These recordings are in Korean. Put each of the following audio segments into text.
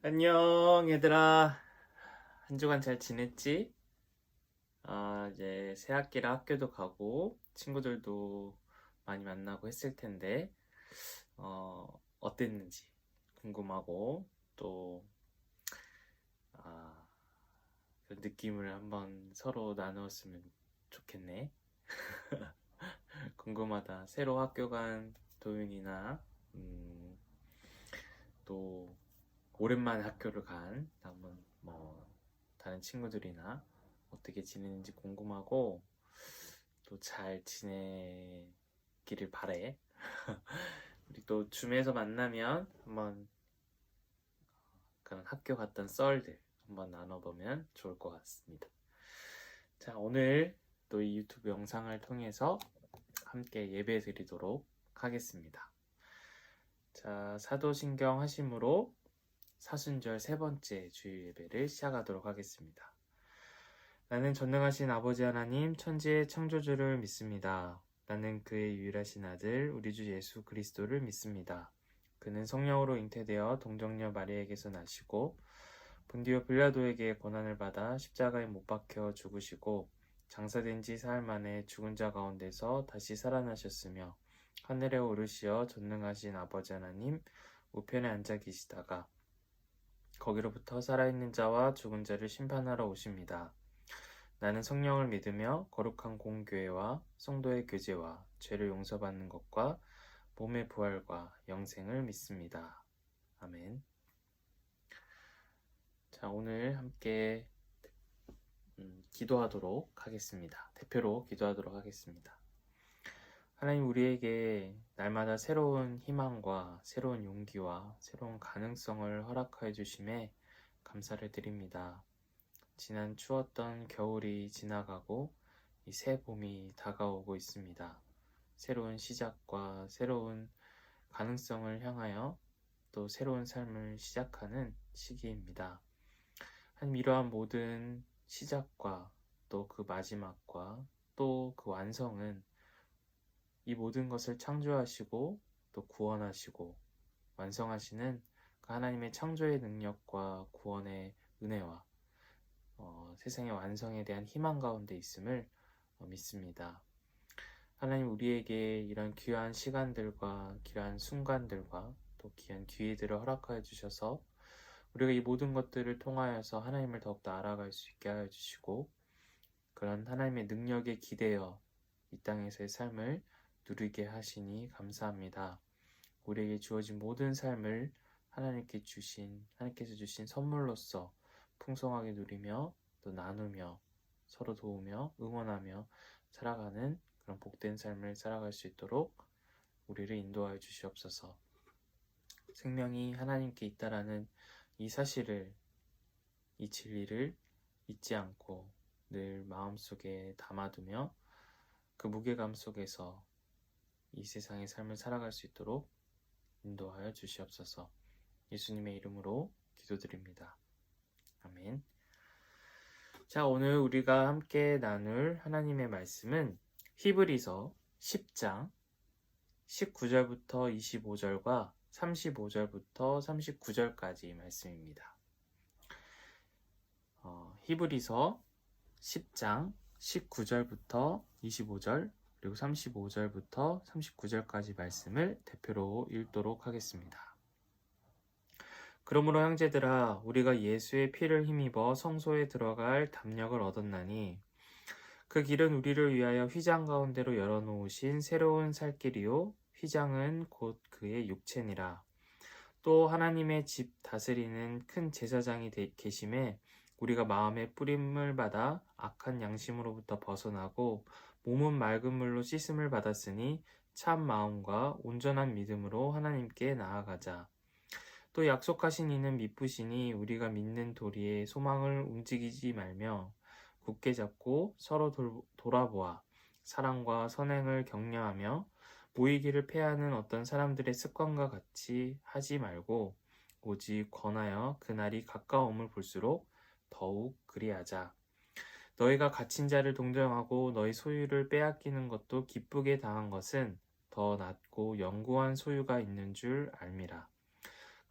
안녕 얘들아. 한 주간 잘 지냈지? 이제 새 학기라 학교도 가고 친구들도 많이 만나고 했을 텐데 어땠는지 궁금하고 또 아, 그 느낌을 한번 서로 나누었으면 좋겠네. 궁금하다. 새로 학교 간 도윤이나 또 오랜만에 학교를 간 한번 다른 친구들이나 어떻게 지내는지 궁금하고 또 잘 지내기를 바래. 우리 또 줌에서 만나면 한번 그런 학교 갔던 썰들 한번 나눠보면 좋을 것 같습니다. 자, 오늘 또 이 유튜브 영상을 통해서 함께 예배 드리도록 하겠습니다. 자, 사도신경 하심으로 사순절 세 번째 주일 예배를 시작하도록 하겠습니다. 나는 전능하신 아버지 하나님 천지의 창조주를 믿습니다. 나는 그의 유일하신 아들 우리 주 예수 그리스도를 믿습니다. 그는 성령으로 잉태되어 동정녀 마리아에게서 나시고 본디오 빌라도에게 고난을 받아 십자가에 못 박혀 죽으시고 장사된 지 사흘 만에 죽은 자 가운데서 다시 살아나셨으며 하늘에 오르시어 전능하신 아버지 하나님 우편에 앉아 계시다가 거기로부터 살아있는 자와 죽은 자를 심판하러 오십니다. 나는 성령을 믿으며 거룩한 공교회와 성도의 교제와 죄를 용서받는 것과 몸의 부활과 영생을 믿습니다. 아멘. 자, 오늘 함께 기도하도록 하겠습니다. 대표로 기도하도록 하겠습니다. 하나님, 우리에게 날마다 새로운 희망과 새로운 용기와 새로운 가능성을 허락하여 주심에 감사를 드립니다. 지난 추웠던 겨울이 지나가고 이 새 봄이 다가오고 있습니다. 새로운 시작과 새로운 가능성을 향하여 또 새로운 삶을 시작하는 시기입니다. 하나님, 이러한 모든 시작과 또 그 마지막과 또 그 완성은 이 모든 것을 창조하시고 또 구원하시고 완성하시는 그 하나님의 창조의 능력과 구원의 은혜와 세상의 완성에 대한 희망 가운데 있음을 믿습니다. 하나님, 우리에게 이런 귀한 시간들과 귀한 순간들과 또 귀한 기회들을 허락하여 주셔서 우리가 이 모든 것들을 통하여서 하나님을 더욱더 알아갈 수 있게 하여 주시고 그런 하나님의 능력에 기대어 이 땅에서의 삶을 누리게 하시니 감사합니다. 우리에게 주어진 모든 삶을 하나님께서 주신 선물로서 풍성하게 누리며 또 나누며 서로 도우며 응원하며 살아가는 그런 복된 삶을 살아갈 수 있도록 우리를 인도하여 주시옵소서. 생명이 하나님께 있다라는 이 사실을, 이 진리를 잊지 않고 늘 마음속에 담아두며 그 무게감 속에서 이 세상의 삶을 살아갈 수 있도록 인도하여 주시옵소서. 예수님의 이름으로 기도드립니다. 아멘. 자, 오늘 우리가 함께 나눌 하나님의 말씀은 히브리서 10장 19절부터 25절과 35절부터 39절까지 말씀입니다. 히브리서 10장 19절부터 25절 그리고 35절부터 39절까지 말씀을 대표로 읽도록 하겠습니다. 그러므로 형제들아, 우리가 예수의 피를 힘입어 성소에 들어갈 담력을 얻었나니 그 길은 우리를 위하여 휘장 가운데로 열어놓으신 새로운 살 길이요 휘장은 곧 그의 육체니라. 또 하나님의 집 다스리는 큰 제사장이 계심에 우리가 마음의 뿌림을 받아 악한 양심으로부터 벗어나고 몸은 맑은 물로 씻음을 받았으니 참 마음과 온전한 믿음으로 하나님께 나아가자. 또 약속하신 이는 미쁘시니 우리가 믿는 도리에 소망을 움직이지 말며 굳게 잡고 서로 돌아보아 사랑과 선행을 격려하며 모이기를 패하는 어떤 사람들의 습관과 같이 하지 말고 오직 권하여 그날이 가까움을 볼수록 더욱 그리하자. 너희가 갇힌 자를 동정하고 너희 소유를 빼앗기는 것도 기쁘게 당한 것은 더 낫고 영구한 소유가 있는 줄 알미라.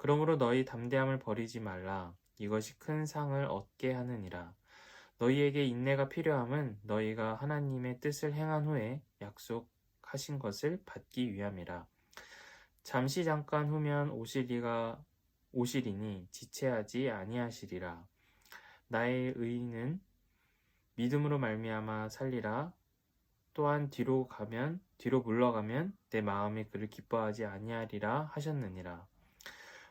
그러므로 너희 담대함을 버리지 말라. 이것이 큰 상을 얻게 하느니라. 너희에게 인내가 필요함은 너희가 하나님의 뜻을 행한 후에 약속하신 것을 받기 위함이라. 잠시 잠깐 후면 오시리니 지체하지 아니하시리라. 나의 의인은 믿음으로 말미암아 살리라. 또한 뒤로 물러가면 내 마음이 그를 기뻐하지 아니하리라 하셨느니라.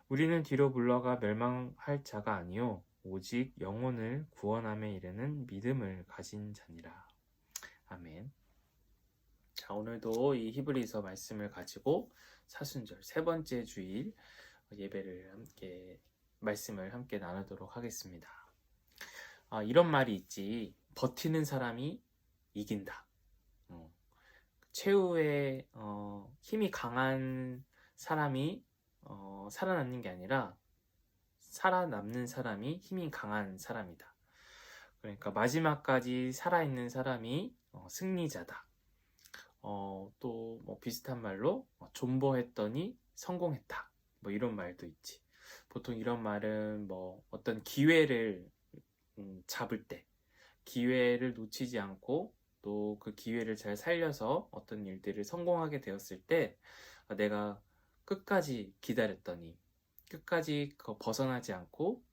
우리는 뒤로 물러가 멸망할 자가 아니요 오직 영혼을 구원함에 이르는 믿음을 가진 자니라. 아멘. 자, 오늘도 이 히브리서 말씀을 가지고 사순절 세 번째 주일 말씀을 함께 나누도록 하겠습니다. 이런 말이 있지. 버티는 사람이 이긴다. 최후의 힘이 강한 사람이 살아남는 게 아니라 살아남는 사람이 힘이 강한 사람이다. 그러니까 마지막까지 살아있는 사람이 승리자다. 또 뭐 비슷한 말로 존버했더니 성공했다. 뭐 이런 말도 있지. 보통 이런 말은 뭐 어떤 기회를 잡을 때 기회를 놓치지 않고 또 그 기회를 잘 살려서 어떤 일들을 성공하게 되었을 때 내가 끝까지 기다렸더니 끝까지 벗어나지 않고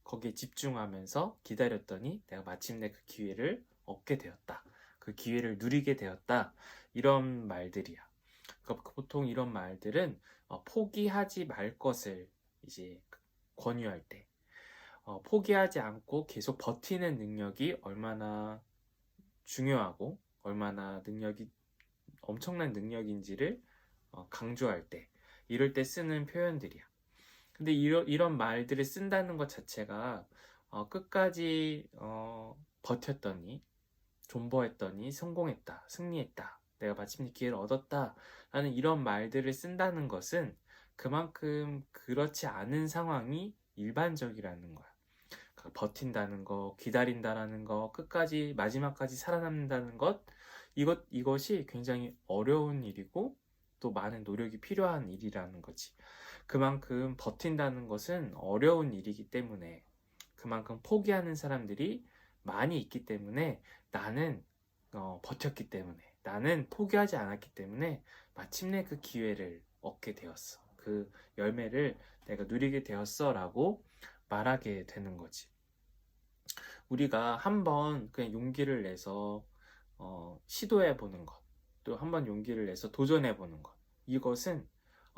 거기에 집중하면서 기다렸더니 내가 마침내 그 기회를 얻게 되었다. 그 기회를 누리게 되었다. 이런 말들이야. 그러니까 보통 이런 말들은 포기하지 말 것을 이제 권유할 때 포기하지 않고 계속 버티는 능력이 얼마나 중요하고 얼마나 엄청난 능력인지를 강조할 때 이럴 때 쓰는 표현들이야. 근데 이런 말들을 쓴다는 것 자체가 끝까지 버텼더니 존버했더니 성공했다, 승리했다, 내가 마침내 기회를 얻었다 라는 이런 말들을 쓴다는 것은 그만큼 그렇지 않은 상황이 일반적이라는 거야. 버틴다는 거, 기다린다라는 거, 끝까지 마지막까지 살아남는다는 이것이 굉장히 어려운 일이고 또 많은 노력이 필요한 일이라는 거지. 그만큼 버틴다는 것은 어려운 일이기 때문에 그만큼 포기하는 사람들이 많이 있기 때문에 나는 버텼기 때문에 나는 포기하지 않았기 때문에 마침내 그 기회를 얻게 되었어. 그 열매를 내가 누리게 되었어 라고 말하게 되는 거지. 우리가 한번 그냥 용기를 내서 시도해 보는 것, 또 한번 용기를 내서 도전해 보는 것, 이것은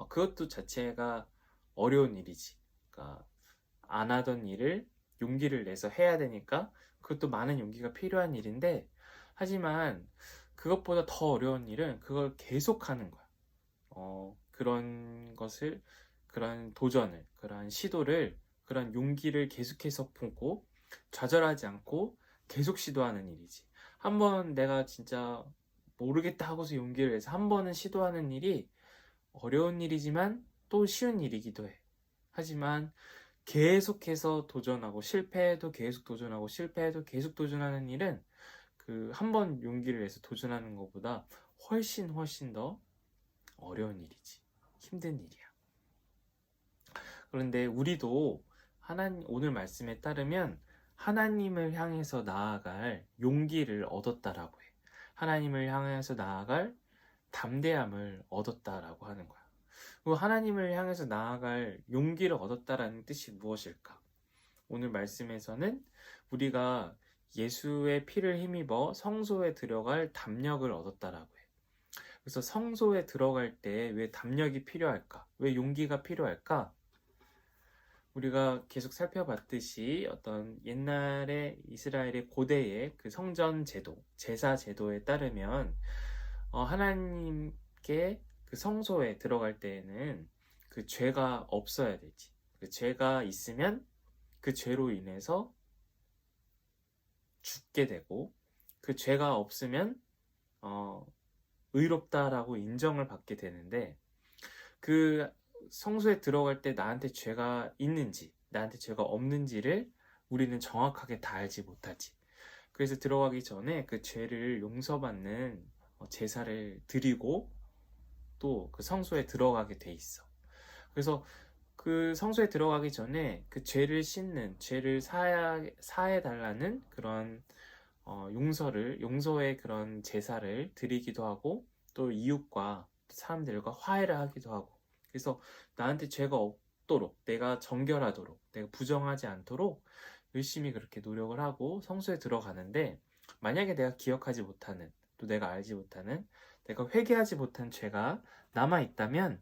그것도 자체가 어려운 일이지. 그러니까 안 하던 일을 용기를 내서 해야 되니까 그것도 많은 용기가 필요한 일인데, 하지만 그것보다 더 어려운 일은 그걸 계속하는 거야. 그런 도전을, 그런 시도를, 그런 용기를 계속해서 보고 좌절하지 않고 계속 시도하는 일이지. 한번 내가 진짜 모르겠다 하고서 용기를 내서 한 번은 시도하는 일이 어려운 일이지만 또 쉬운 일이기도 해. 하지만 계속해서 도전하고 실패해도 계속 도전하고 실패해도 계속 도전하는 일은 그 한 번 용기를 내서 도전하는 것보다 훨씬 더 어려운 일이지. 힘든 일이야. 그런데 우리도 오늘 말씀에 따르면 하나님을 향해서 나아갈 용기를 얻었다라고 해. 하나님을 향해서 나아갈 담대함을 얻었다라고 하는 거야. 하나님을 향해서 나아갈 용기를 얻었다라는 뜻이 무엇일까? 오늘 말씀에서는 우리가 예수의 피를 힘입어 성소에 들어갈 담력을 얻었다라고 해. 그래서 성소에 들어갈 때 왜 담력이 필요할까? 왜 용기가 필요할까? 우리가 계속 살펴봤듯이 어떤 옛날에 이스라엘의 고대의 그 성전 제도, 제사 제도에 따르면 하나님께 그 성소에 들어갈 때에는 그 죄가 없어야 되지. 그 죄가 있으면 그 죄로 인해서 죽게 되고, 그 죄가 없으면 의롭다라고 인정을 받게 되는데, 그 성소에 들어갈 때 나한테 죄가 있는지 나한테 죄가 없는지를 우리는 정확하게 다 알지 못하지. 그래서 들어가기 전에 그 죄를 용서받는 제사를 드리고 또 그 성소에 들어가게 돼 있어. 그래서 그 성소에 들어가기 전에 그 죄를 씻는, 죄를 사해달라는 그런 용서의 그런 제사를 드리기도 하고, 또 이웃과 사람들과 화해를 하기도 하고, 그래서 나한테 죄가 없도록, 내가 정결하도록, 내가 부정하지 않도록 열심히 그렇게 노력을 하고 성소에 들어가는데, 만약에 내가 기억하지 못하는, 또 내가 알지 못하는, 내가 회개하지 못한 죄가 남아있다면,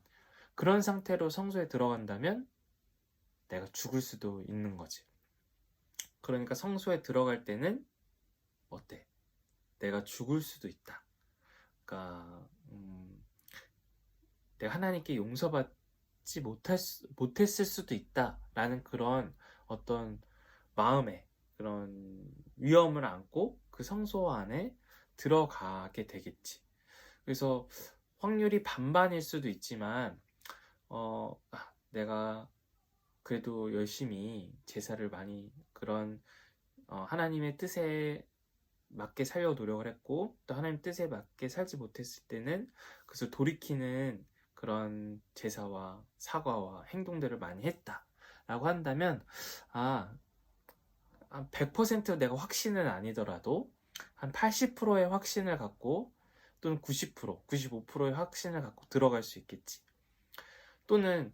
그런 상태로 성소에 들어간다면 내가 죽을 수도 있는 거지. 그러니까 성소에 들어갈 때는 어때? 내가 죽을 수도 있다. 그러니까 내가 하나님께 용서받지 못했을 수도 있다라는 그런 어떤 마음에 그런 위험을 안고 그 성소 안에 들어가게 되겠지. 그래서 확률이 반반일 수도 있지만 내가 그래도 열심히 제사를 많이 그런 하나님의 뜻에 맞게 살려고 노력을 했고, 또 하나님 뜻에 맞게 살지 못했을 때는 그것을 돌이키는 그런 제사와 사과와 행동들을 많이 했다 라고 한다면, 100% 내가 확신은 아니더라도 한 80%의 확신을 갖고, 또는 90%, 95%의 확신을 갖고 들어갈 수 있겠지. 또는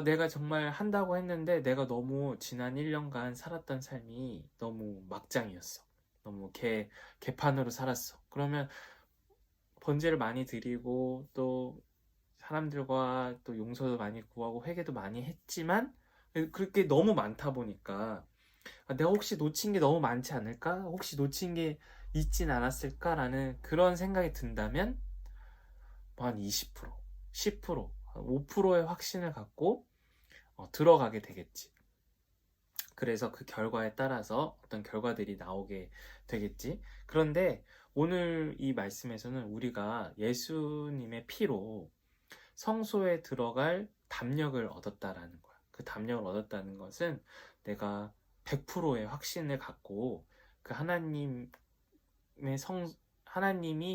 내가 정말 한다고 했는데 내가 너무 지난 1년간 살았던 삶이 너무 막장이었어. 너무 개판으로 살았어. 그러면 번제를 많이 드리고 또 사람들과 또 용서도 많이 구하고 회개도 많이 했지만, 그렇게 너무 많다 보니까 내가 혹시 놓친 게 너무 많지 않을까? 혹시 놓친 게 있진 않았을까라는 그런 생각이 든다면 한 20%, 10%, 5%의 확신을 갖고 들어가게 되겠지. 그래서 그 결과에 따라서 어떤 결과들이 나오게 되겠지. 그런데 오늘 이 말씀에서는 우리가 예수님의 피로 성소에 들어갈 담력을 얻었다라는 거야. 그 담력을 얻었다는 것은 내가 100%의 확신을 갖고 그 하나님이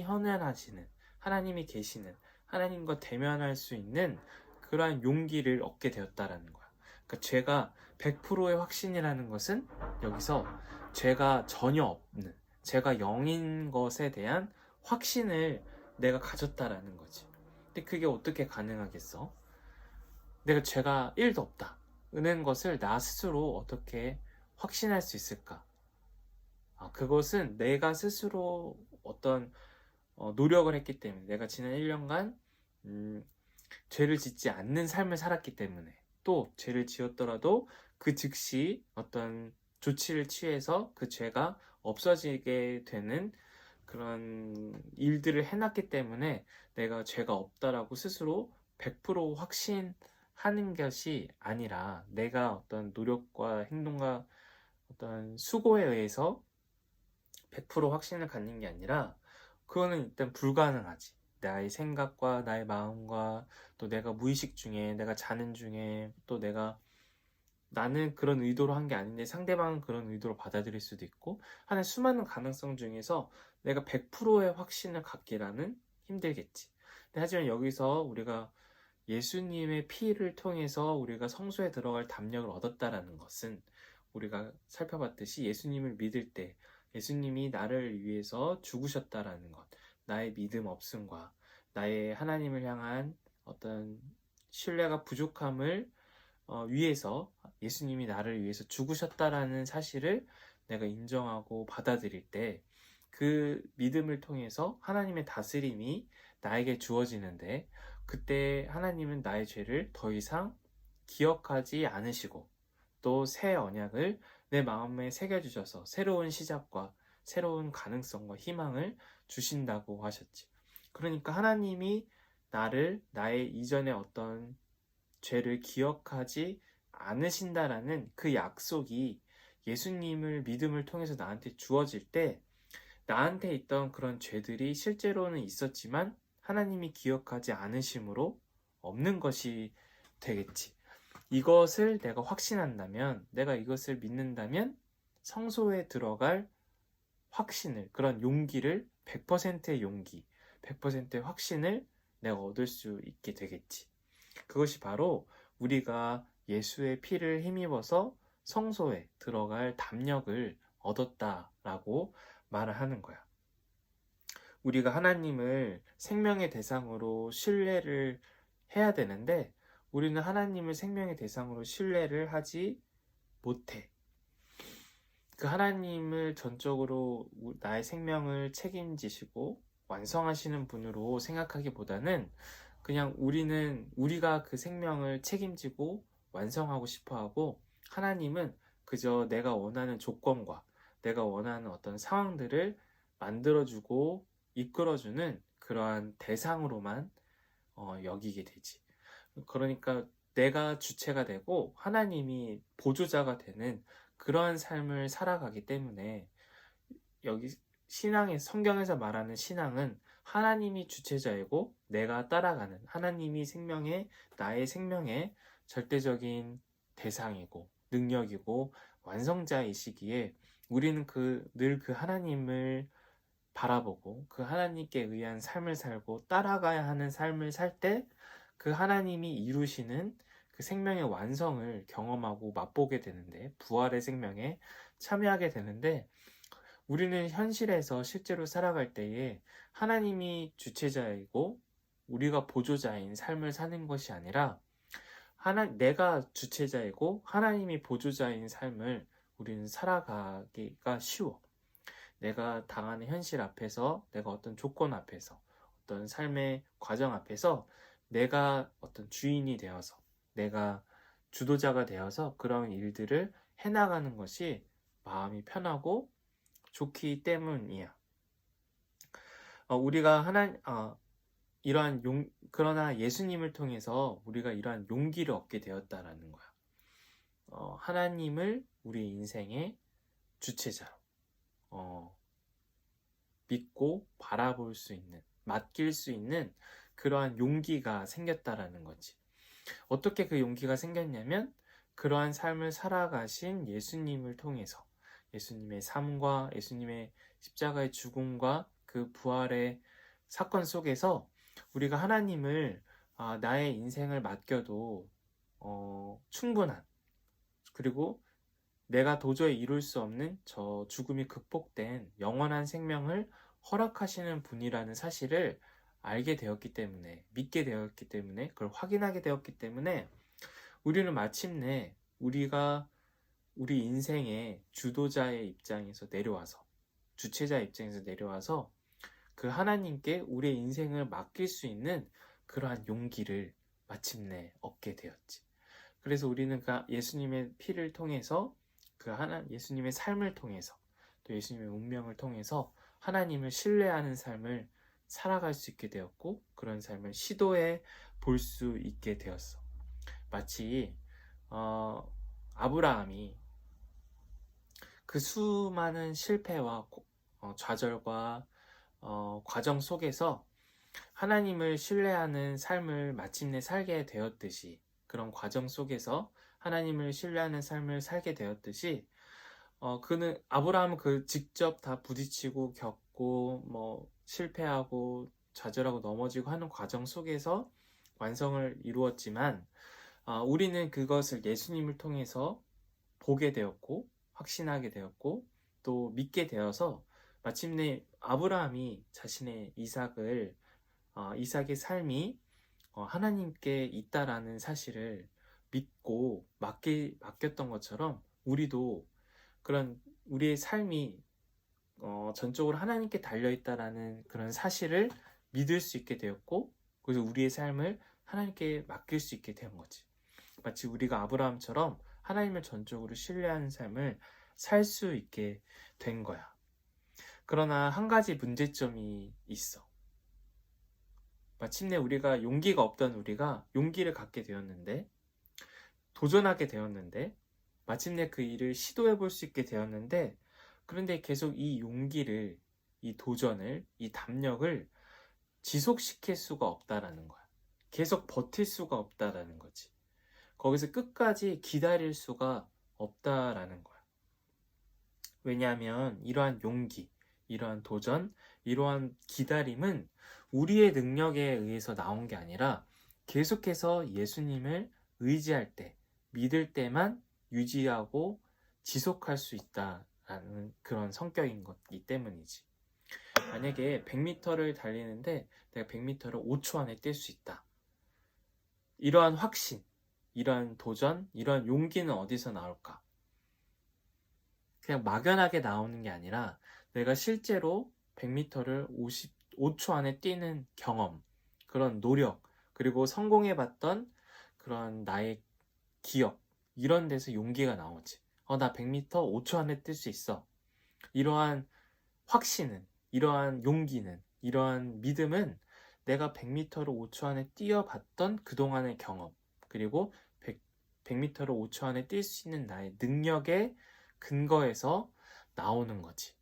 현현하시는, 하나님이 계시는, 하나님과 대면할 수 있는 그러한 용기를 얻게 되었다라는 거야. 그러니까 죄가 100%의 확신이라는 것은 여기서 죄가 전혀 없는, 죄가 0인 것에 대한 확신을 내가 가졌다라는 거지. 근데 그게 어떻게 가능하겠어? 내가 죄가 1도 없다는 것을 나 스스로 어떻게 확신할 수 있을까? 그것은 내가 스스로 어떤 노력을 했기 때문에, 내가 지난 1년간 죄를 짓지 않는 삶을 살았기 때문에, 또 죄를 지었더라도 그 즉시 어떤 조치를 취해서 그 죄가 없어지게 되는 그런 일들을 해놨기 때문에 내가 죄가 없다라고 스스로 100% 확신하는 것이 아니라, 내가 어떤 노력과 행동과 어떤 수고에 의해서 100% 확신을 갖는 게 아니라, 그거는 일단 불가능하지. 나의 생각과 나의 마음과 또 내가 무의식 중에, 내가 자는 중에, 또 나는 그런 의도로 한 게 아닌데 상대방은 그런 의도로 받아들일 수도 있고 하는 수많은 가능성 중에서 내가 100%의 확신을 갖기라는 힘들겠지. 하지만 여기서 우리가 예수님의 피를 통해서 우리가 성소에 들어갈 담력을 얻었다라는 것은, 우리가 살펴봤듯이 예수님을 믿을 때 예수님이 나를 위해서 죽으셨다라는 것, 나의 믿음 없음과 나의 하나님을 향한 어떤 신뢰가 부족함을 위해서 예수님이 나를 위해서 죽으셨다라는 사실을 내가 인정하고 받아들일 때, 그 믿음을 통해서 하나님의 다스림이 나에게 주어지는데, 그때 하나님은 나의 죄를 더 이상 기억하지 않으시고 또 새 언약을 내 마음에 새겨주셔서 새로운 시작과 새로운 가능성과 희망을 주신다고 하셨지. 그러니까 하나님이 나의 이전의 어떤 죄를 기억하지 않으신다라는 그 약속이 예수님을 믿음을 통해서 나한테 주어질 때, 나한테 있던 그런 죄들이 실제로는 있었지만 하나님이 기억하지 않으심으로 없는 것이 되겠지. 이것을 내가 확신한다면, 내가 이것을 믿는다면 성소에 들어갈 확신을, 그런 용기를, 100%의 용기, 100%의 확신을 내가 얻을 수 있게 되겠지. 그것이 바로 우리가 예수의 피를 힘입어서 성소에 들어갈 담력을 얻었다라고 말을 하는 거야. 우리가 하나님을 생명의 대상으로 신뢰를 해야 되는데 우리는 하나님을 생명의 대상으로 신뢰를 하지 못해. 그 하나님을 전적으로 나의 생명을 책임지시고 완성하시는 분으로 생각하기보다는 그냥 우리가 그 생명을 책임지고 완성하고 싶어 하고 하나님은 그저 내가 원하는 조건과 내가 원하는 어떤 상황들을 만들어주고 이끌어주는 그러한 대상으로만 여기게 되지. 그러니까 내가 주체가 되고 하나님이 보조자가 되는 그러한 삶을 살아가기 때문에 여기 성경에서 말하는 신앙은 하나님이 주체자이고 내가 따라가는 하나님이 나의 생명의 절대적인 대상이고 능력이고 완성자이시기에 우리는 늘 그 하나님을 바라보고 그 하나님께 의한 삶을 살고 따라가야 하는 삶을 살 때 그 하나님이 이루시는 그 생명의 완성을 경험하고 맛보게 되는데 부활의 생명에 참여하게 되는데 우리는 현실에서 실제로 살아갈 때에 하나님이 주체자이고 우리가 보조자인 삶을 사는 것이 아니라 내가 주체자이고 하나님이 보조자인 삶을 우리는 살아가기가 쉬워. 내가 당하는 현실 앞에서, 내가 어떤 조건 앞에서, 어떤 삶의 과정 앞에서 내가 어떤 주인이 되어서, 내가 주도자가 되어서 그런 일들을 해나가는 것이 마음이 편하고 좋기 때문이야. 그러나 예수님을 통해서 우리가 이러한 용기를 얻게 되었다라는 거야. 하나님을 우리 인생의 주체자로 믿고 바라볼 수 있는, 맡길 수 있는 그러한 용기가 생겼다라는 거지. 어떻게 그 용기가 생겼냐면 그러한 삶을 살아가신 예수님을 통해서 예수님의 삶과 예수님의 십자가의 죽음과 그 부활의 사건 속에서 우리가 하나님을 나의 인생을 맡겨도 충분한 그리고 내가 도저히 이룰 수 없는 저 죽음이 극복된 영원한 생명을 허락하시는 분이라는 사실을 알게 되었기 때문에 믿게 되었기 때문에 그걸 확인하게 되었기 때문에 우리는 마침내 우리가 우리 인생의 주도자의 입장에서 내려와서 주체자의 입장에서 내려와서 그 하나님께 우리의 인생을 맡길 수 있는 그러한 용기를 마침내 얻게 되었지. 그래서 우리는 그 예수님의 피를 통해서 예수님의 삶을 통해서 또 예수님의 운명을 통해서 하나님을 신뢰하는 삶을 살아갈 수 있게 되었고 그런 삶을 시도해 볼 수 있게 되었어. 마치 아브라함이 그 수많은 실패와 좌절과 과정 속에서 하나님을 신뢰하는 삶을 마침내 살게 되었듯이 그런 과정 속에서 하나님을 신뢰하는 삶을 살게 되었듯이 아브라함은 직접 다 부딪히고 겪고 실패하고 좌절하고 넘어지고 하는 과정 속에서 완성을 이루었지만 우리는 그것을 예수님을 통해서 보게 되었고 확신하게 되었고 또 믿게 되어서 마침내 아브라함이 자신의 이삭의 삶이 하나님께 있다라는 사실을 믿고 맡겼던 것처럼 우리도 그런 우리의 삶이 전적으로 하나님께 달려있다라는 그런 사실을 믿을 수 있게 되었고 그래서 우리의 삶을 하나님께 맡길 수 있게 된 거지. 마치 우리가 아브라함처럼 하나님을 전적으로 신뢰하는 삶을 살 수 있게 된 거야. 그러나 한 가지 문제점이 있어. 마침내 용기가 없던 우리가 용기를 갖게 되었는데 도전하게 되었는데 마침내 그 일을 시도해 볼 수 있게 되었는데 그런데 계속 이 용기를 이 도전을 이 담력을 지속시킬 수가 없다라는 거야. 계속 버틸 수가 없다라는 거지. 거기서 끝까지 기다릴 수가 없다라는 거야. 왜냐하면 이러한 용기, 이러한 도전, 이러한 기다림은 우리의 능력에 의해서 나온 게 아니라 계속해서 예수님을 의지할 때, 믿을 때만 유지하고 지속할 수 있다라는 그런 성격인 것이기 때문이지. 만약에 100m를 달리는데 내가 100m를 5초 안에 뛸 수 있다. 이러한 확신, 이러한 도전, 이러한 용기는 어디서 나올까? 그냥 막연하게 나오는 게 아니라 내가 실제로 100m를 5초 안에 뛰는 경험, 그런 노력, 그리고 성공해봤던 그런 나의 기억, 이런 데서 용기가 나오지. 나 100m 5초 안에 뛸 수 있어. 이러한 확신은, 이러한 용기는, 이러한 믿음은 내가 100m를 5초 안에 뛰어봤던 그동안의 경험, 그리고 100m를 5초 안에 뛸 수 있는 나의 능력의 근거에서 나오는 거지.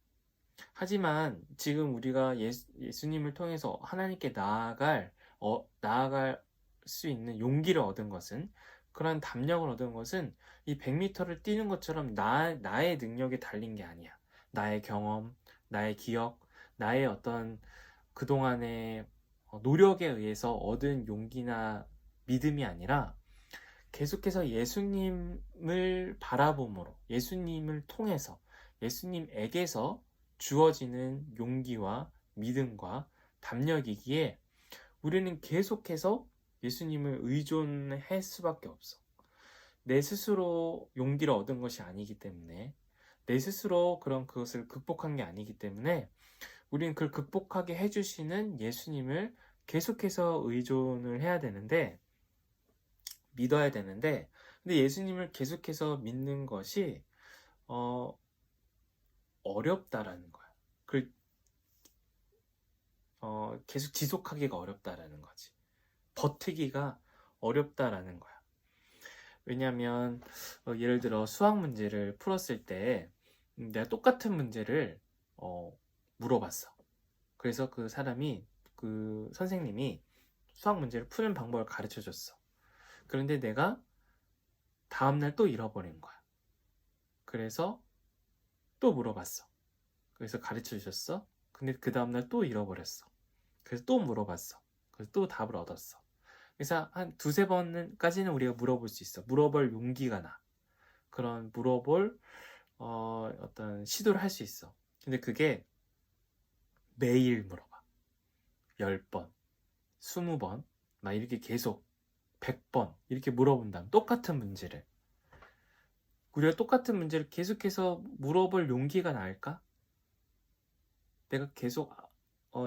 하지만 지금 우리가 예수님을 통해서 하나님께 나아갈 수 있는 용기를 얻은 것은, 그런 담력을 얻은 것은 이 100m를 뛰는 것처럼 나의 능력에 달린 게 아니야. 나의 경험, 나의 기억, 나의 어떤 그동안의 노력에 의해서 얻은 용기나 믿음이 아니라 계속해서 예수님을 바라봄으로, 예수님을 통해서, 예수님에게서 주어지는 용기와 믿음과 담력이기에 우리는 계속해서 예수님을 의존할 수밖에 없어. 내 스스로 용기를 얻은 것이 아니기 때문에, 내 스스로 그것을 극복한 게 아니기 때문에 우리는 그걸 극복하게 해주시는 예수님을 계속해서 의존을 해야 되는데, 믿어야 되는데, 근데 예수님을 계속해서 믿는 것이 어렵다라는 거야. 그걸 계속 지속하기가 어렵다라는 거지. 버티기가 어렵다라는 거야. 왜냐하면 예를 들어 수학 문제를 풀었을 때 내가 똑같은 문제를 물어봤어. 그래서 그 선생님이 수학 문제를 푸는 방법을 가르쳐 줬어. 그런데 내가 다음날 또 잃어버린 거야. 그래서 또 물어봤어. 그래서 가르쳐 주셨어. 근데 그 다음날 또 잃어버렸어. 그래서 또 물어봤어. 그래서 또 답을 얻었어. 그래서 한 두세 번까지는 우리가 물어볼 수 있어. 물어볼 용기가 나. 그런 물어볼 어떤 시도를 할 수 있어. 근데 그게 매일 물어봐. 10번, 20번, 막 이렇게 계속 100번 이렇게 물어본다면 똑같은 문제를. 우리가 똑같은 문제를 계속해서 물어볼 용기가 나을까? 내가 계속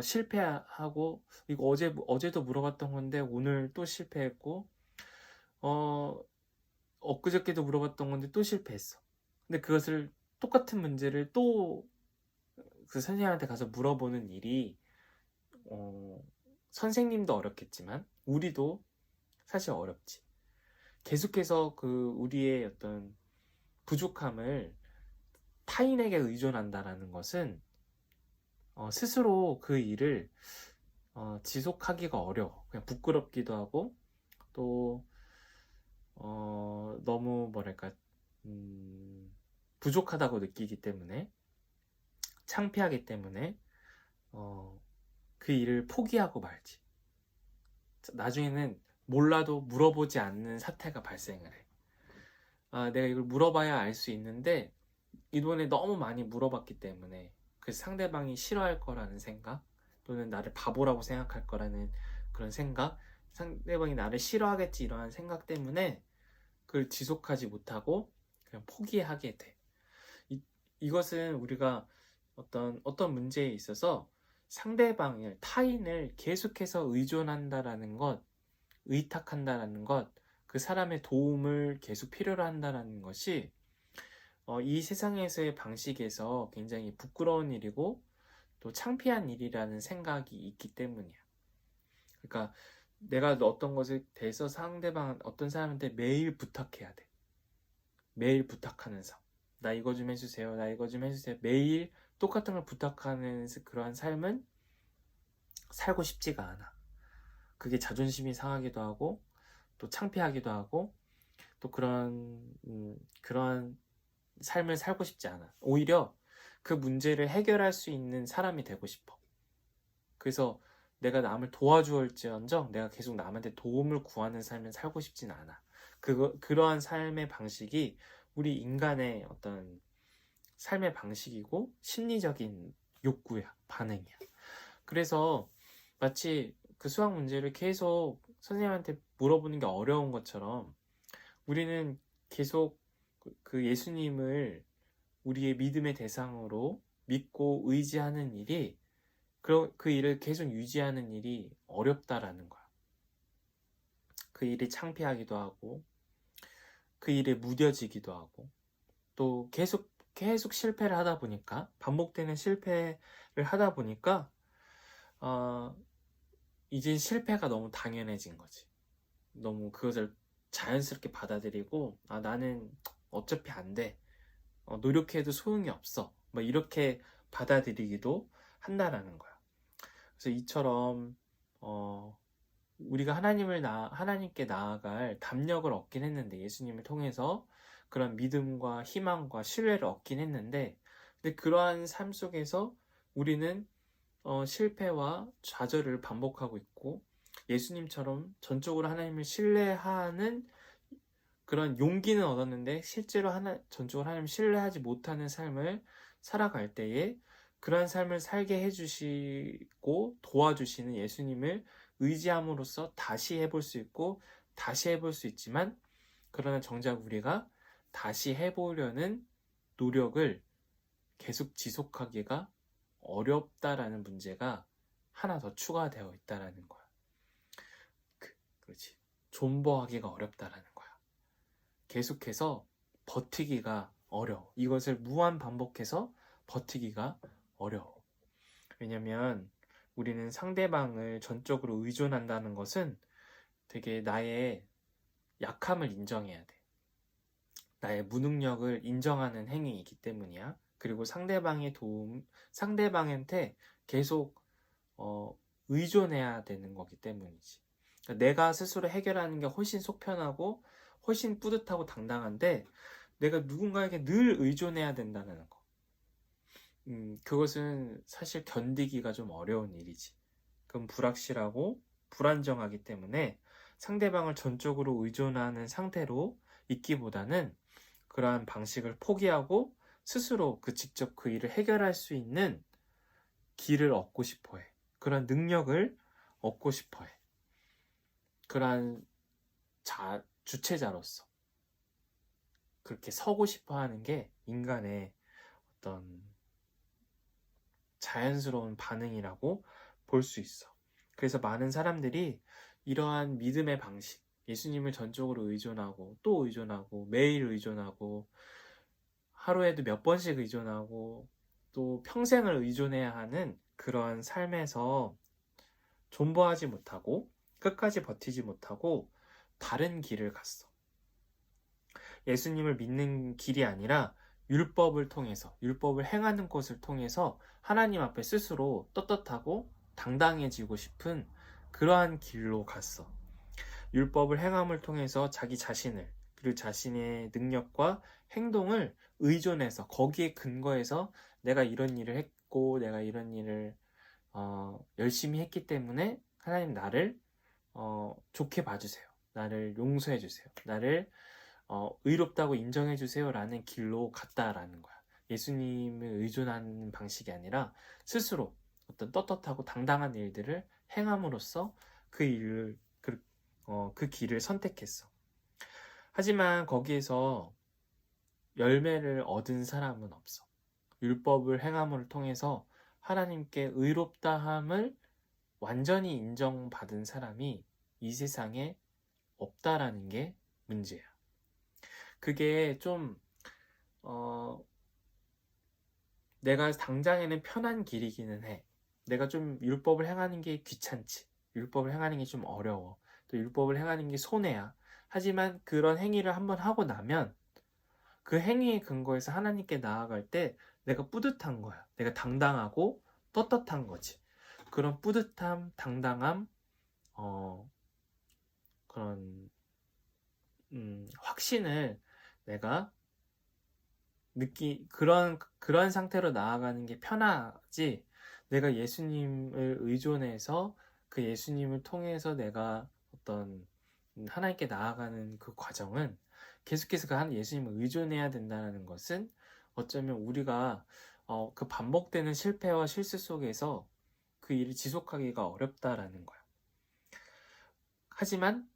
실패하고, 이거 어제도 물어봤던 건데 오늘 또 실패했고, 엊그저께도 물어봤던 건데 또 실패했어. 근데 그것을, 똑같은 문제를 또 그 선생님한테 가서 물어보는 일이 선생님도 어렵겠지만 우리도 사실 어렵지. 계속해서 우리의 어떤 부족함을 타인에게 의존한다라는 것은 스스로 그 일을 지속하기가 어려워. 그냥 부끄럽기도 하고, 또 너무 뭐랄까 부족하다고 느끼기 때문에, 창피하기 때문에 그 일을 포기하고 말지. 나중에는 몰라도 물어보지 않는 사태가 발생을 해. 내가 이걸 물어봐야 알 수 있는데 이번에 너무 많이 물어봤기 때문에 그 상대방이 싫어할 거라는 생각, 또는 나를 바보라고 생각할 거라는 그런 생각, 상대방이 나를 싫어하겠지 이러한 생각 때문에 그걸 지속하지 못하고 그냥 포기하게 돼. 이것은 우리가 어떤 문제에 있어서 상대방을, 타인을 계속해서 의존한다라는 것, 의탁한다라는 것, 그 사람의 도움을 계속 필요로 한다라는 것이 이 세상에서의 방식에서 굉장히 부끄러운 일이고 또 창피한 일이라는 생각이 있기 때문이야. 그러니까 내가 어떤 것에 대해서 어떤 사람한테 매일 부탁해야 돼. 매일 부탁하는 삶. 나 이거 좀 해주세요. 나 이거 좀 해주세요. 매일 똑같은 걸 부탁하는 그러한 삶은 살고 싶지가 않아. 그게 자존심이 상하기도 하고, 또 창피하기도 하고, 또 그런 삶을 살고 싶지 않아. 오히려 그 문제를 해결할 수 있는 사람이 되고 싶어. 그래서 내가 남을 도와주었지언정 내가 계속 남한테 도움을 구하는 삶을 살고 싶진 않아. 그러한 삶의 방식이 우리 인간의 어떤 삶의 방식이고 심리적인 욕구야, 반응이야. 그래서 마치 그 수학 문제를 계속 선생님한테 물어보는 게 어려운 것처럼 우리는 계속 그 예수님을 우리의 믿음의 대상으로 믿고 의지하는 일이 그 일을 계속 유지하는 일이 어렵다라는 거야. 그 일이 창피하기도 하고 그 일에 무뎌지기도 하고 또 계속 실패를 하다 보니까 반복되는 실패를 하다 보니까 이젠 실패가 너무 당연해진 거지. 너무 그것을 자연스럽게 받아들이고 나는 어차피 안 돼. 노력해도 소용이 없어. 뭐 이렇게 받아들이기도 한다라는 거야. 그래서 이처럼 우리가 하나님께 나아갈 담력을 얻긴 했는데 예수님을 통해서 그런 믿음과 희망과 신뢰를 얻긴 했는데 근데 그러한 삶 속에서 우리는 실패와 좌절을 반복하고 있고 예수님처럼 전적으로 하나님을 신뢰하는 그런 용기는 얻었는데 실제로 전적으로 하나님을 신뢰하지 못하는 삶을 살아갈 때에 그러한 삶을 살게 해주시고 도와주시는 예수님을 의지함으로써 다시 해볼 수 있고 다시 해볼 수 있지만 그러나 정작 우리가 다시 해보려는 노력을 계속 지속하기가 어렵다라는 문제가 하나 더 추가되어 있다라는 거야. 그렇지. 존버하기가 어렵다라는 거야. 계속해서 버티기가 어려워. 이것을 무한 반복해서 버티기가 어려워. 왜냐면 우리는 상대방을 전적으로 의존한다는 것은 되게 나의 약함을 인정해야 돼. 나의 무능력을 인정하는 행위이기 때문이야. 그리고 상대방한테 계속 의존해야 되는 거기 때문이지. 그러니까 내가 스스로 해결하는 게 훨씬 속편하고 훨씬 뿌듯하고 당당한데 내가 누군가에게 늘 의존해야 된다는 거. 그것은 사실 견디기가 좀 어려운 일이지. 그럼 불확실하고 불안정하기 때문에 상대방을 전적으로 의존하는 상태로 있기보다는 그러한 방식을 포기하고 스스로 직접 그 일을 해결할 수 있는 길을 얻고 싶어 해. 그런 능력을 얻고 싶어 해. 그러한 주체자로서 그렇게 서고 싶어 하는 게 인간의 어떤 자연스러운 반응이라고 볼 수 있어. 그래서 많은 사람들이 이러한 믿음의 방식, 예수님을 전적으로 의존하고 또 의존하고 매일 의존하고 하루에도 몇 번씩 의존하고 또 평생을 의존해야 하는 그러한 삶에서 존버하지 못하고 끝까지 버티지 못하고 다른 길을 갔어. 예수님을 믿는 길이 아니라 율법을 통해서, 율법을 행하는 것을 통해서 하나님 앞에 스스로 떳떳하고 당당해지고 싶은 그러한 길로 갔어. 율법을 행함을 통해서 자기 자신을, 그리고 자신의 능력과 행동을 의존해서 거기에 근거해서 내가 이런 일을 했고 내가 이런 일을 열심히 했기 때문에 하나님 나를 좋게 봐주세요. 나를 용서해주세요. 나를 의롭다고 인정해주세요 라는 길로 갔다라는 거야. 예수님을 의존하는 방식이 아니라 스스로 어떤 떳떳하고 당당한 일들을 행함으로써 그 길을 선택했어. 하지만 거기에서 열매를 얻은 사람은 없어. 율법을 행함을 통해서 하나님께 의롭다함을 완전히 인정받은 사람이 이 세상에 없다라는 게 문제야. 그게 좀 내가 당장에는 편한 길이기는 해. 내가 좀 율법을 행하는 게 귀찮지. 율법을 행하는 게 좀 어려워. 또 율법을 행하는 게 손해야. 하지만 그런 행위를 한번 하고 나면 그 행위의 근거에서 하나님께 나아갈 때 내가 뿌듯한 거야. 내가 당당하고 떳떳한 거지. 그런 뿌듯함, 당당함, 그런 확신을 내가 그런 상태로 나아가는 게 편하지. 내가 예수님을 의존해서 그 예수님을 통해서 내가 어떤 하나님께 나아가는 그 과정은 계속해서 그 예수님을 의존해야 된다는 것은 어쩌면 우리가 그 반복되는 실패와 실수 속에서 그 일을 지속하기가 어렵다라는 거야. 하지만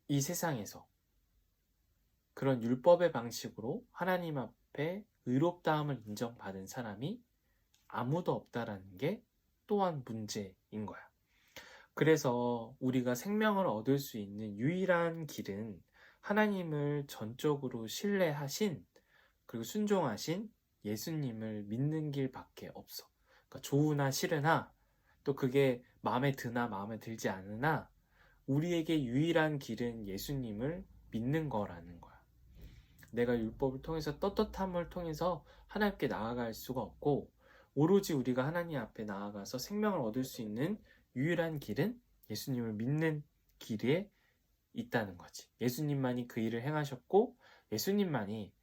이 세상에서 그런 율법의 방식으로 하나님 앞에 의롭다함을 인정받은 사람이 아무도 없다라는 게 또한 문제인 거야. 그래서 우리가 생명을 얻을 수 있는 유일한 길은 하나님을 전적으로 신뢰하신 그리고 순종하신 예수님을 믿는 길밖에 없어. 그러니까 좋으나 싫으나 또 그게 마음에 드나 마음에 들지 않으나 우리에게 유일한 길은 예수님을 믿는 거라는 거야. 내가 율법을 통해서 떳떳함을 통해서 하나님께 나아갈 수가 없고 오로지 우리가 하나님 앞에 나아가서 생명을 얻을 수 있는 유일한 길은 예수님을 믿는 길에 있다는 거지. 예수님만이 그 일을 행하셨고 예수님만이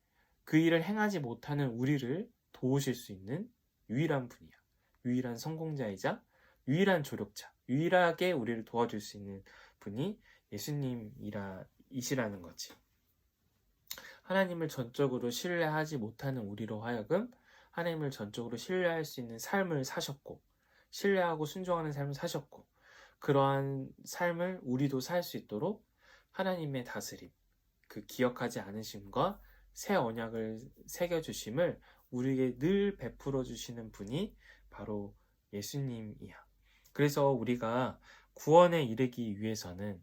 그 일을 행하지 못하는 우리를 도우실 수 있는 유일한 분이야. 유일한 성공자이자 유일한 조력자, 유일하게 우리를 도와줄 수 있는 분이 예수님이시라는 거지. 하나님을 전적으로 신뢰하지 못하는 우리로 하여금 하나님을 전적으로 신뢰할 수 있는 삶을 사셨고 신뢰하고 순종하는 삶을 사셨고 그러한 삶을 우리도 살 수 있도록 하나님의 다스림, 그 기억하지 않으심과 새 언약을 새겨주심을 우리에게 늘 베풀어 주시는 분이 바로 예수님이야. 그래서 우리가 구원에 이르기 위해서는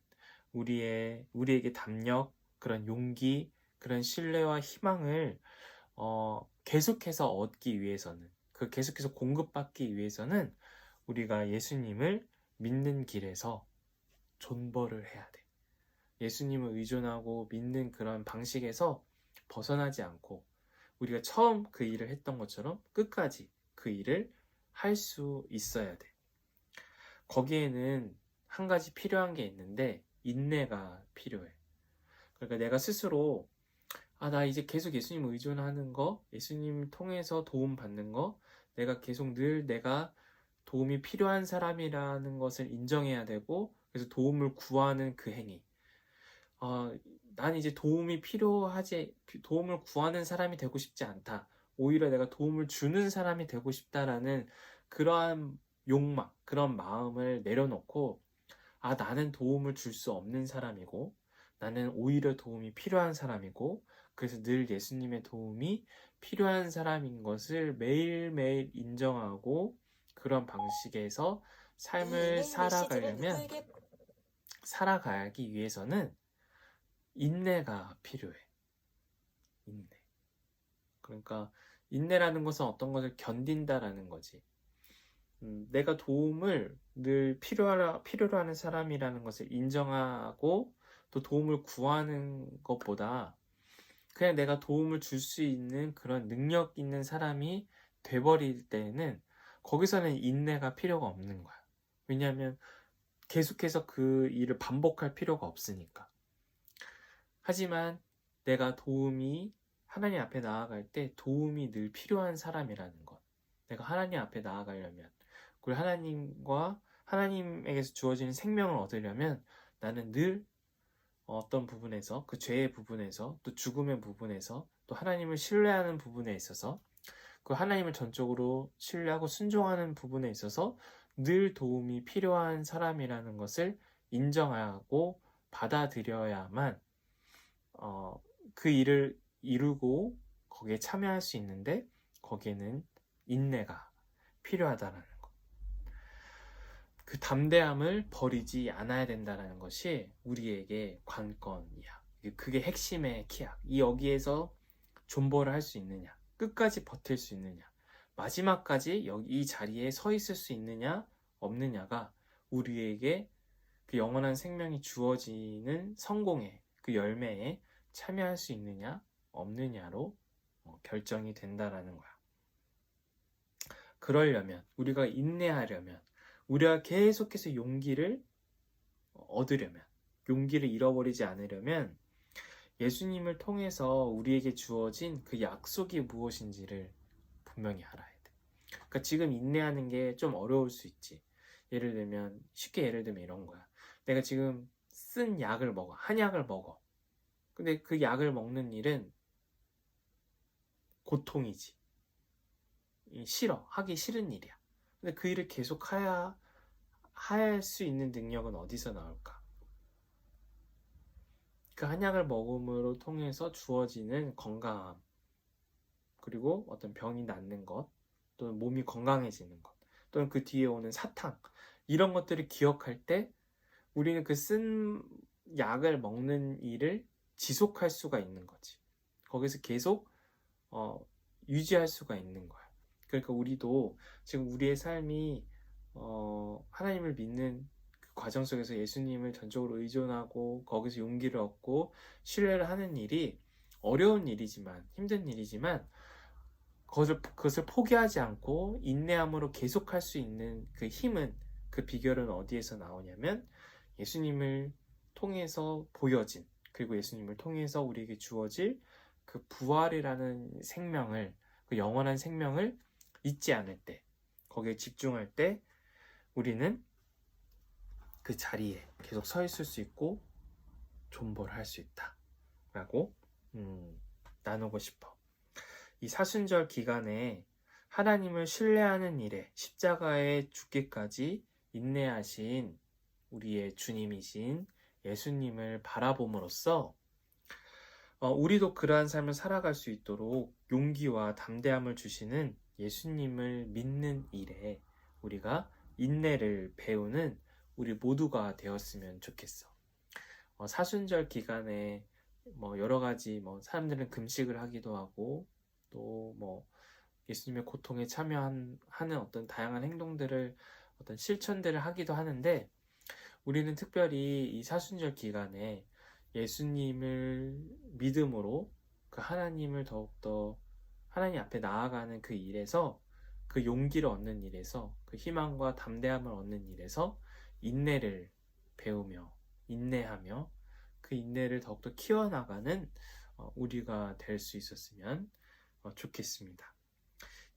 우리에게 담력, 그런 용기, 그런 신뢰와 희망을 계속해서 얻기 위해서는 계속해서 공급받기 위해서는 우리가 예수님을 믿는 길에서 존버를 해야 돼. 예수님을 의존하고 믿는 그런 방식에서 벗어나지 않고 우리가 처음 그 일을 했던 것처럼 끝까지 그 일을 할 수 있어야 돼. 거기에는 한 가지 필요한 게 있는데 인내가 필요해. 그러니까 내가 스스로 나 이제 계속 예수님 의존하는 거, 예수님 통해서 도움 받는 거, 내가 계속 늘 내가 도움이 필요한 사람이라는 것을 인정해야 되고 그래서 도움을 구하는 그 행위. 난 이제 도움을 구하는 사람이 되고 싶지 않다. 오히려 내가 도움을 주는 사람이 되고 싶다라는 그러한 욕망, 그런 마음을 내려놓고 나는 도움을 줄 수 없는 사람이고 나는 오히려 도움이 필요한 사람이고 그래서 늘 예수님의 도움이 필요한 사람인 것을 매일매일 인정하고 그런 방식에서 삶을 살아가기 위해서는 인내가 필요해. 인내. 그러니까 인내라는 것은 어떤 것을 견딘다라는 거지. 내가 도움을 늘 필요로 하는 사람이라는 것을 인정하고 또 도움을 구하는 것보다 그냥 내가 도움을 줄 수 있는 그런 능력 있는 사람이 돼버릴 때는 거기서는 인내가 필요가 없는 거야. 왜냐하면 계속해서 그 일을 반복할 필요가 없으니까. 하지만 내가 하나님 앞에 나아갈 때 도움이 늘 필요한 사람이라는 것. 내가 하나님 앞에 나아가려면 그리고 하나님에게서 주어지는 생명을 얻으려면 나는 늘 어떤 부분에서 그 죄의 부분에서 또 죽음의 부분에서 또 하나님을 신뢰하는 부분에 있어서 그 하나님을 전적으로 신뢰하고 순종하는 부분에 있어서 늘 도움이 필요한 사람이라는 것을 인정하고 받아들여야만 그 일을 이루고 거기에 참여할 수 있는데 거기에는 인내가 필요하다는 것. 그 담대함을 버리지 않아야 된다는 것이 우리에게 관건이야. 그게 핵심의 키야. 여기에서 존버를 할 수 있느냐, 끝까지 버틸 수 있느냐, 마지막까지 이 자리에 서 있을 수 있느냐 없느냐가 우리에게 그 영원한 생명이 주어지는 성공의 그 열매에 참여할 수 있느냐 없느냐로 결정이 된다라는 거야. 그러려면 우리가 인내하려면 우리가 계속해서 용기를 얻으려면 용기를 잃어버리지 않으려면 예수님을 통해서 우리에게 주어진 그 약속이 무엇인지를 분명히 알아야 돼. 그러니까 지금 인내하는 게 좀 어려울 수 있지. 쉽게 예를 들면 이런 거야. 내가 지금 쓴 약을 먹어. 한약을 먹어. 근데 그 약을 먹는 일은 고통이지. 싫어. 하기 싫은 일이야. 근데 그 일을 계속 할 수 있는 능력은 어디서 나올까? 그 한약을 먹음으로 통해서 주어지는 건강함, 그리고 어떤 병이 낫는 것, 또는 몸이 건강해지는 것, 또는 그 뒤에 오는 사탕, 이런 것들을 기억할 때 우리는 그 쓴 약을 먹는 일을 지속할 수가 있는 거지. 거기서 계속 유지할 수가 있는 거야. 그러니까 우리도 지금 우리의 삶이 하나님을 믿는 그 과정 속에서 예수님을 전적으로 의존하고 거기서 용기를 얻고 신뢰를 하는 일이 어려운 일이지만, 힘든 일이지만, 그것을 포기하지 않고 인내함으로 계속할 수 있는 그 힘은, 그 비결은 어디에서 나오냐면 예수님을 통해서 보여진, 그리고 예수님을 통해서 우리에게 주어질 그 부활이라는 생명을, 그 영원한 생명을 잊지 않을 때, 거기에 집중할 때 우리는 그 자리에 계속 서 있을 수 있고 존버를 할 수 있다 라고 나누고 싶어. 이 사순절 기간에 하나님을 신뢰하는 일에 십자가에 죽기까지 인내하신 우리의 주님이신 예수님을 바라봄으로써 우리도 그러한 삶을 살아갈 수 있도록 용기와 담대함을 주시는 예수님을 믿는 일에 우리가 인내를 배우는 우리 모두가 되었으면 좋겠어. 사순절 기간에 여러 가지 사람들은 금식을 하기도 하고 또 예수님의 고통에 참여하는 어떤 다양한 행동들을, 어떤 실천들을 하기도 하는데, 우리는 특별히 이 사순절 기간에 예수님을 믿음으로 그 하나님을 더욱더 하나님 앞에 나아가는 그 일에서, 그 용기를 얻는 일에서, 그 희망과 담대함을 얻는 일에서 인내를 배우며 인내하며 그 인내를 더욱더 키워나가는 우리가 될 수 있었으면 좋겠습니다.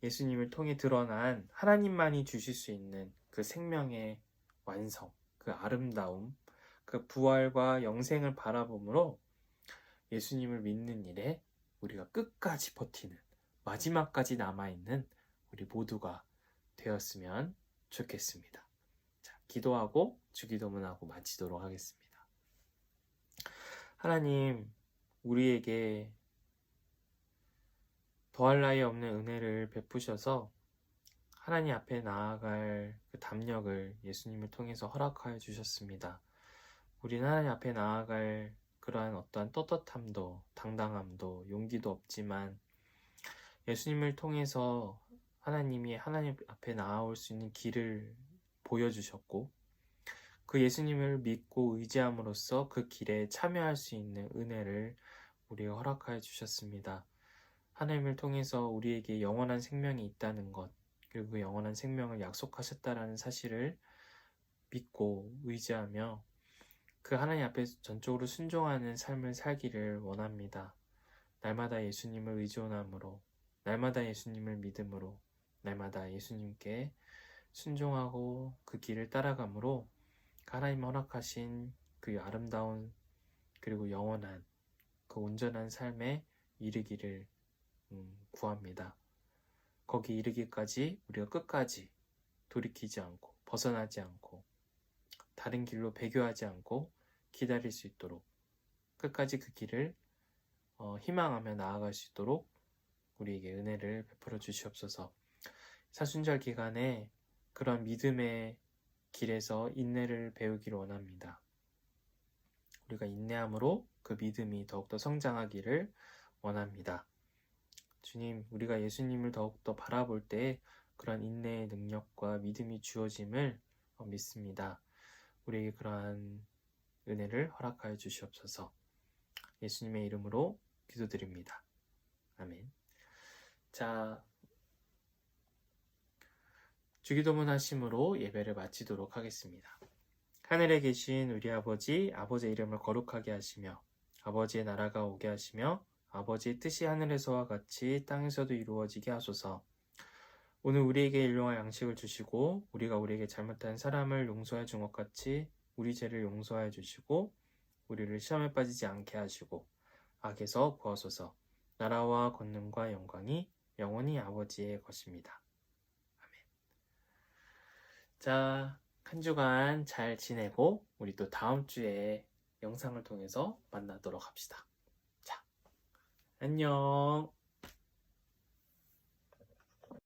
예수님을 통해 드러난 하나님만이 주실 수 있는 그 생명의 완성, 그 아름다움, 그 부활과 영생을 바라봄으로 예수님을 믿는 일에 우리가 끝까지 버티는, 마지막까지 남아있는 우리 모두가 되었으면 좋겠습니다. 자, 기도하고 주기도문하고 마치도록 하겠습니다. 하나님, 우리에게 더할 나위 없는 은혜를 베푸셔서 하나님 앞에 나아갈 그 담력을 예수님을 통해서 허락하여 주셨습니다. 우리는 하나님 앞에 나아갈 그러한 어떠한 떳떳함도 당당함도 용기도 없지만 예수님을 통해서 하나님이 하나님 앞에 나아올 수 있는 길을 보여주셨고, 그 예수님을 믿고 의지함으로써 그 길에 참여할 수 있는 은혜를 우리가 허락하여 주셨습니다. 하나님을 통해서 우리에게 영원한 생명이 있다는 것, 그리고 그 영원한 생명을 약속하셨다라는 사실을 믿고 의지하며 그 하나님 앞에 전적으로 순종하는 삶을 살기를 원합니다. 날마다 예수님을 의존함으로, 날마다 예수님을 믿음으로, 날마다 예수님께 순종하고 그 길을 따라감으로 하나님 허락하신 그 아름다운 그리고 영원한 그 온전한 삶에 이르기를 구합니다. 거기 이르기까지 우리가 끝까지 돌이키지 않고 벗어나지 않고 다른 길로 배교하지 않고 기다릴 수 있도록, 끝까지 그 길을 희망하며 나아갈 수 있도록 우리에게 은혜를 베풀어 주시옵소서. 사순절 기간에 그런 믿음의 길에서 인내를 배우기를 원합니다. 우리가 인내함으로 그 믿음이 더욱더 성장하기를 원합니다. 주님, 우리가 예수님을 더욱더 바라볼 때 그런 인내의 능력과 믿음이 주어짐을 믿습니다. 우리에게 그러한 은혜를 허락하여 주시옵소서. 예수님의 이름으로 기도드립니다. 아멘. 자, 주기도문 하심으로 예배를 마치도록 하겠습니다. 하늘에 계신 우리 아버지, 아버지의 이름을 거룩하게 하시며 아버지의 나라가 오게 하시며 아버지의 뜻이 하늘에서와 같이 땅에서도 이루어지게 하소서. 오늘 우리에게 일용할 양식을 주시고 우리가 우리에게 잘못한 사람을 용서해 준 것 같이 우리 죄를 용서해 주시고 우리를 시험에 빠지지 않게 하시고 악에서 구하소서. 나라와 권능과 영광이 영원히 아버지의 것입니다. 아멘. 자, 한 주간 잘 지내고 우리 또 다음 주에 영상을 통해서 만나도록 합시다. 자, 안녕.